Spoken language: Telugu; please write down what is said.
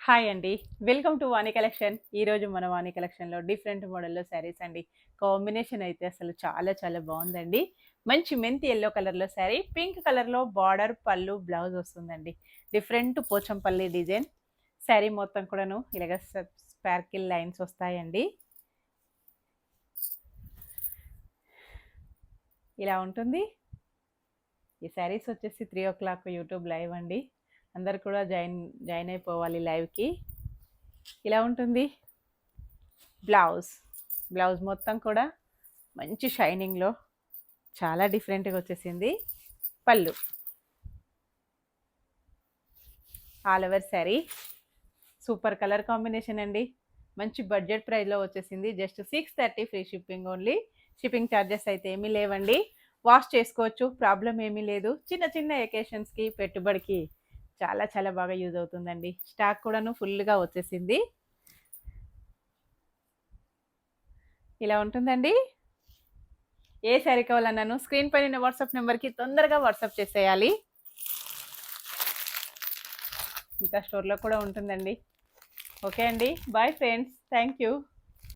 హాయ్ అండి. Welcome to Vani collection. ఈరోజు మన వాణి కలెక్షన్‌లో డిఫరెంట్ మోడల్‌లో శారీస్ అండి. కాంబినేషన్ అయితే అసలు చాలా చాలా బావుందండి. మంచి మెంతి యెల్లో కలర్‌లో శారీ, పింక్ కలర్‌లో బార్డర్, పళ్ళు, బ్లౌజ్ వస్తుందండి. Different Pochampally design. శారీ మొత్తం కూడాను ఇలాగ స్పార్కిల్ లైన్స్ వస్తాయండి. ఇలా ఉంటుంది. ఈ శారీస్ వచ్చేసి 3:00 యూట్యూబ్ లైవ్ అండి. అందరూ కూడా జాయిన్ జాయిన్ అయిపోవాలి లైవ్‌కి. ఇలా ఉంటుంది. బ్లౌజ్. బ్లౌజ్ మొత్తం కూడా మంచి షైనింగ్‌లో చాలా డిఫరెంట్‌గా వచ్చేసింది. పళ్ళు. All over sari. Super colour combination అండి. మంచి బడ్జెట్ ప్రైస్‌లో వచ్చేసింది. Just 630 free shipping only. Shipping charges అయితే ఏమీ లేవండి. వాష్ చేసుకోవచ్చు. ప్రాబ్లమ్ ఏమీ లేదు. చిన్న చిన్న అకేషన్స్‌కి, పెట్టుబడికి చాలా చాలా బాగా యూజ్ అవుతుందండి. స్టాక్ కూడాను ఫుల్‌గా వచ్చేసింది. ఇలా ఉంటుందండి. ఏ శారీ కావాలన్నాను స్క్రీన్ పైన వాట్సాప్ నెంబర్‌కి తొందరగా వాట్సాప్ చేసేయాలి. ఇంకా స్టోర్‌లో కూడా ఉంటుందండి. ఓకే అండి. Bye friends. Thank you.